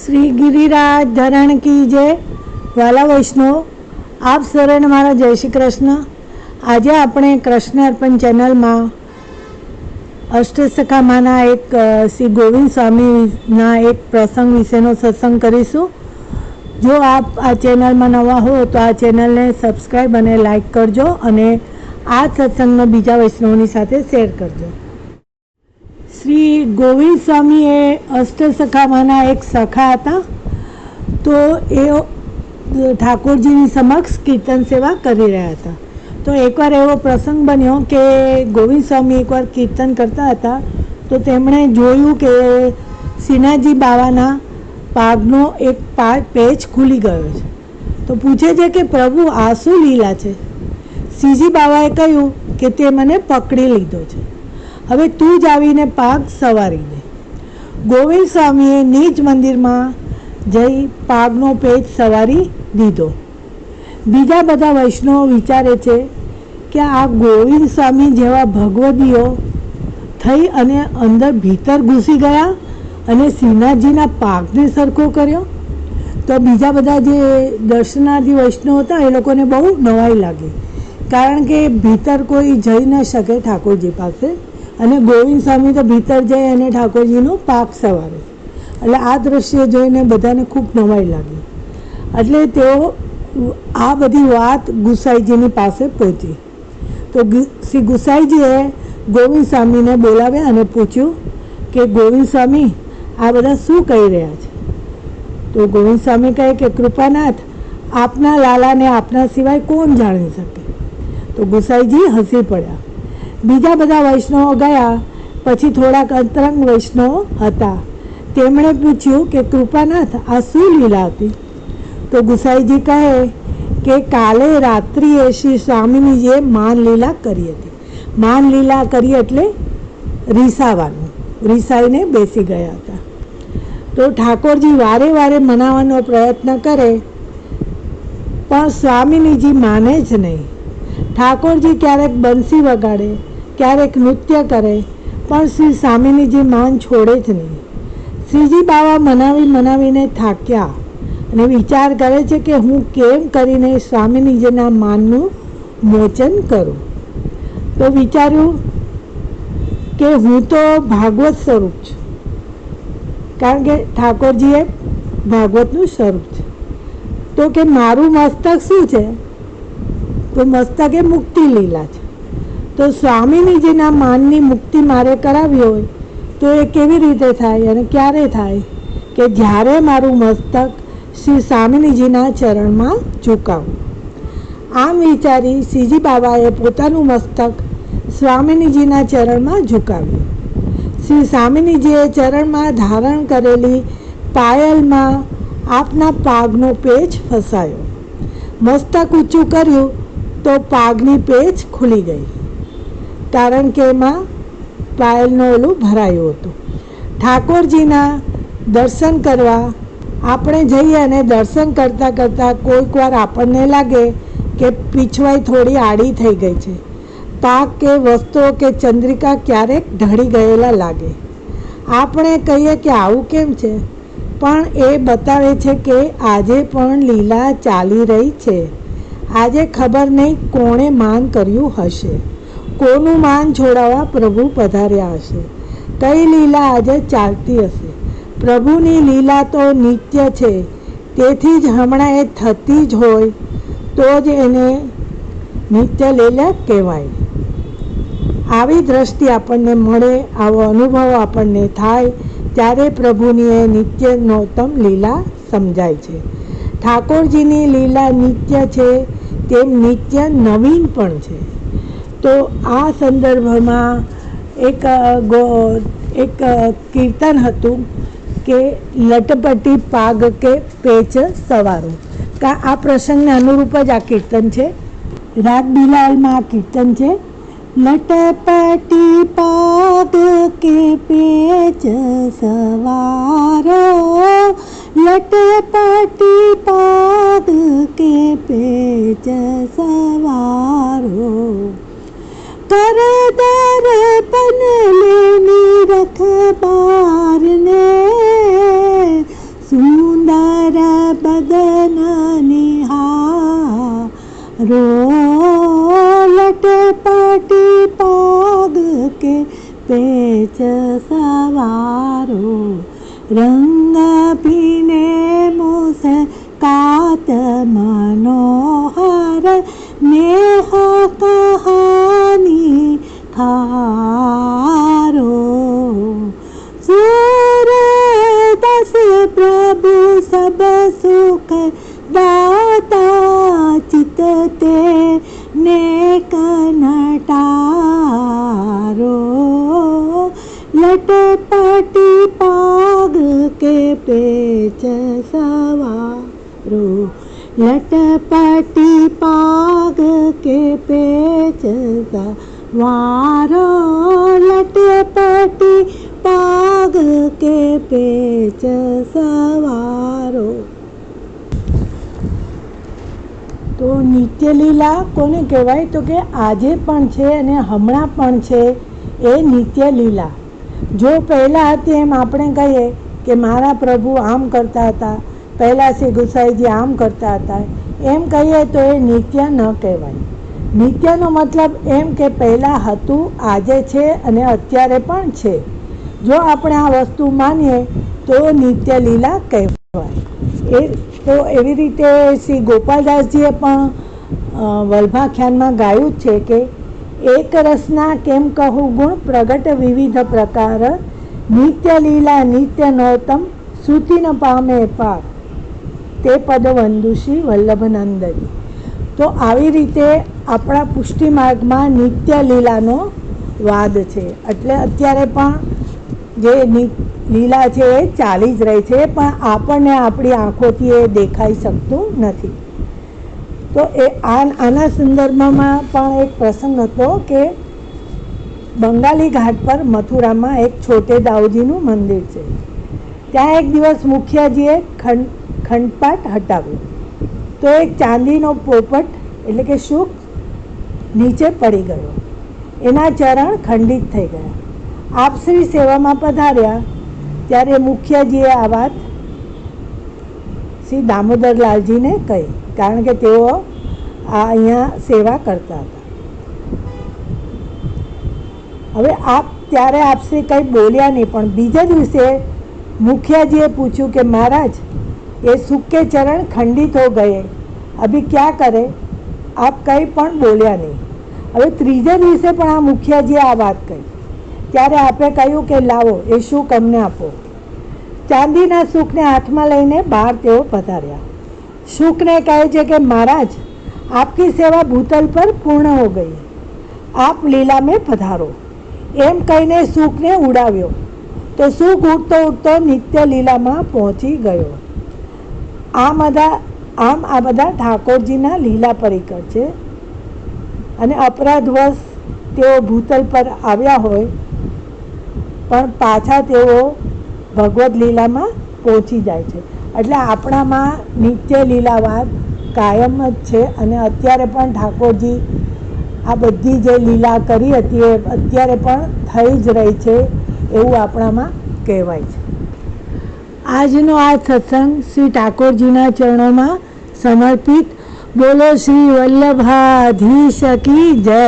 श्री गिरिराज धरण की जय। वाला वैष्णव आप सरण मारा जय श्री कृष्ण। आज આપણે કૃષ્ણ અર્પણ ચેનલમાં અષ્ટસખામાંના એક શ્રી ગોવિંદ સ્વામીના એક પ્રસંગ વિશેનો સત્સંગ કરીશું। જો આપ આ ચેનલમાં નવા હો તો આ ચેનલને સબસ્ક્રાઈબ અને લાઈક કરજો અને આ સત્સંગનો બીજા વૈષ્ણવની સાથે શેર કરજો। શ્રી ગોવિંદ સ્વામી એ અષ્ટસખામાંના એક સખા હતા। તો એ ઠાકોરજીની સમક્ષ કીર્તન સેવા કરી રહ્યા હતા। તો એકવાર એવો પ્રસંગ બન્યો કે ગોવિંદ સ્વામી એકવાર કીર્તન કરતા હતા તો તેમણે જોયું કે શ્રીનાથજી બાવાના પાગનો એક પેચ ખુલી ગયો છે। તો પૂછે છે કે પ્રભુ આ શું લીલા છે? શ્રીજી બાવાએ કહ્યું કે તે મને પકડી લીધો છે, હવે તું જ આવીને પાગ સવારી દે। ગોવિંદ સ્વામીએ નિજ મંદિરમાં જઈ પાગનો પેચ સવારી દીધો। બીજા બધા વૈષ્ણવો વિચારે છે કે આ ગોવિંદ સ્વામી જેવા ભગવદીઓ થઈ અને અંદર ભીતર ઘૂસી ગયા અને શ્રીનાથજીના પાગને સરખો કર્યો। તો બીજા બધા જે દર્શનાર્થી વૈષ્ણવ હતા એ લોકોને બહુ નવાઈ લાગી, કારણ કે ભીતર કોઈ જઈ ન શકે ઠાકોરજી પાસે, અને ગોવિંદ સ્વામી તો ભીતર જઈ અને ઠાકોરજીનો પાગ સવારે। એટલે આ દ્રશ્ય જોઈને બધાને ખૂબ નવાઈ લાગી। એટલે તેઓ આ બધી વાત ગુસાઈજીની પાસે પહોંચી। તો શ્રી ગુસાઈજીએ ગોવિંદ સ્વામીને બોલાવ્યા અને પૂછ્યું કે ગોવિંદ સ્વામી આ બધા શું કહી રહ્યા છે? તો ગોવિંદ સ્વામી કહે કે કૃપાનાથ, આપના લાલાને આપના સિવાય કોણ જાણી શકે? તો ગુસાઈજી હસી પડ્યા। બીજા બધા વૈષ્ણવો ગયા પછી થોડાક અંતરંગ વૈષ્ણવો હતા, તેમણે પૂછ્યું કે કૃપાનાથ આ શું લીલા હતી? તો ગુસાઈજી કહે કે કાલે રાત્રિએ શ્રી સ્વામીજીએ માન લીલા કરી હતી। માન લીલા કરી એટલે રીસાવાનું, રીસાઈને બેસી ગયા હતા। તો ઠાકોરજી વારે વારે મનાવવાનો પ્રયત્ન કરે પણ સ્વામીજી માને જ નહીં। ઠાકોરજી ક્યારેક બંસી વગાડે, ક્યારેક નૃત્ય કરે, પણ શ્રી સ્વામીજી માન છોડે જ નહીં। શ્રીજી બાવા મનાવીને થાક્યા અને વિચાર કરે છે કે હું કેમ કરીને સ્વામીજીના માનનું મોચન કરું। તો વિચાર્યું કે હું તો ભાગવત સ્વરૂપ છું, કારણ કે ઠાકોરજી એ ભાગવતનું સ્વરૂપ છે। તો કે મારું મસ્તક શું છે? તો મસ્તક એ મુક્તિ લીલા છે। તો સ્વામીજીના માનની મુક્તિ મારે કરાવી હોય તો એ કેવી રીતે થાય અને ક્યારે થાય? કે જ્યારે મારું મસ્તક શ્રી સ્વામીજીના ચરણમાં ઝુકાવું। આમ વિચારી શ્રીજી બાબાએ પોતાનું મસ્તક સ્વામીજીના ચરણમાં ઝુકાવ્યું। શ્રી સ્વામીજીએ ચરણમાં ધારણ કરેલી પાયલમાં આપના પાગનો પેચ ફસાયો। મસ્તક ઊંચું કર્યું તો પાગની પેચ ખુલી ગઈ, કારણ કે એમાં પાયલનું ઓલું ભરાયું હતું। ઠાકોરજીના દર્શન કરવા આપણે જઈએ અને દર્શન કરતાં કરતાં કોઈક વાર આપણને લાગે કે પીછવાઈ થોડી આડી થઈ ગઈ છે, પાક કે વસ્ત્રો કે ચંદ્રિકા ક્યારેક ઢળી ગયેલા લાગે। આપણે કહીએ કે આવું કેમ છે? પણ એ બતાવે છે કે આજે પણ લીલા ચાલી રહી છે। આજે ખબર નહીં કોણે માન કર્યું હશે, કોનું માન છોડાવવા પ્રભુ પધાર્યા હશે, કઈ લીલા આજે ચાલતી હશે। પ્રભુની લીલા તો નિત્ય છે, તેથી જ હમણાં એ થતી જ હોય તો જ એને નિત્ય લીલા કહેવાય। આવી દ્રષ્ટિ આપણને મળે, આવો અનુભવ આપણને થાય ત્યારે પ્રભુની એ નિત્ય નૂતન લીલા સમજાય છે। ઠાકોરજીની લીલા નિત્ય છે તેમ નિત્ય નવીન પણ છે। તો આ સંદર્ભમાં એક કીર્તન હતું કે લટપટી પાગ કે પેચ સવારો। આ પ્રસંગને અનુરૂપ જ આ કીર્તન છે। રાગ બિલાલમાં આ કીર્તન છે। લટપટી પાગ કે પેચ સવારો, લટપટી પાગ કે પેચ સવારો, कर दर्पण लेनी रखबार ने, सुन बदन निहारो, लटपटी पाग के पेच सवारो, रंग पीने मुस्कात मनोहर, नेह कहानी थारो। सूरदास प्रभु सब सुख दाता, चित ते नेक नटारो, लटपटी पाग के पेच सवारो, लटपटी पाग के पेच सवारो, लटपटी पाग के पेच सवारो। तो नित्य लीला कोने कहेवाय? तो के आजे पण छे अने हमणां पण छे ए नित्य लीला। जो पहला हती एम आपणे कहीए के मारा प्रभु आम करता हता, पहला श्री गुसाईजी आम करता हता, एम कहीए तो ए नित्य न कहेवाय। नित्यनो मतलब एम के पहला हतुं, आजे छे अने अत्यारे पण छे। जो આપણે આ વસ્તુ માનીએ તો નિત્ય લીલા કહેવાય। તો એવી રીતે શ્રી ગોપાલદાસજીએ પણ વલ્ભાખ્યાનમાં ગાયું છે કે એક રસના કેમ કહું ગુણ પ્રગટ વિવિધ પ્રકાર, નિત્ય લીલા નિત્ય નોતમ સુતી ન પામે પાર, તે પદ વંદુષી વલ્લભનંદની। તો આવી રીતે આપણા પુષ્ટિ માર્ગમાં નિત્ય લીલાનો વાદ છે। એટલે અત્યારે પણ જે લીલા છે એ ચાલી જ રહી છે, પણ આપણને આપણી આંખોથી એ દેખાઈ શકતું નથી। તો એ આના સંદર્ભમાં પણ એક પ્રસંગ હતો કે બંગાળી ઘાટ પર મથુરામાં એક છોટે દાઉજીનું મંદિર છે। ત્યાં એક દિવસ મુખિયાજીએ ખંડપાટ હટાવ્યો તો એક ચાંદીનો પોપટ એટલે કે શુક નીચે પડી ગયો, એના ચરણ ખંડિત થઈ ગયા। આપ શ્રી સેવામાં પધાર્યા ત્યારે મુખિયાજીએ આ વાત શ્રી દામોદરલાલજીને કહી, કારણ કે તેઓ અહીંયા સેવા કરતા હતા। હવે ત્યારે આપશ્રી કંઈ બોલ્યા નહીં, પણ બીજા દિવસે મુખિયાજીએ પૂછ્યું કે મહારાજ ये सुख के चरण खंडित हो गए, अभी क्या करे? आप कहीं पण बोल्या नहीं। હવે ત્રીજા દિવસે પણ આ મુખિયાજીએ આ વાત કહી ત્યારે આપે કહ્યું કે લાવો એ શુક અમને આપો। ચાંદીના શુકને હાથમાં લઈને બહાર તેઓ પધાર્યા। શુકને કહે છે કે મહારાજ आपकी सेवा भूतल पर पूर्ण हो गई, आप लीला में पधारो। एम कहीने शुकने उड़ाव्यो तो शुक उड़तो उड़तो नित्य लीलाમાં પહોંચી ગયો। આમ આ બધા ઠાકોરજીના લીલા પરિકર છે અને અપરાધવશ તેઓ ભૂતલ પર આવ્યા હોય પણ પાછા તેઓ ભગવદ લીલામાં પહોંચી જાય છે। એટલે આપણામાં નિત્ય લીલાવાદ કાયમ જ છે અને અત્યારે પણ ઠાકોરજી આ બધી જે લીલા કરી હતી એ અત્યારે પણ થઈ જ રહી છે એવું આપણામાં કહેવાય છે। આજનો આ સત્સંગ શ્રી ઠાકોરજીના ચરણોમાં સમર્પિત। બોલો શ્રી વલ્લભાધીશ કી જય।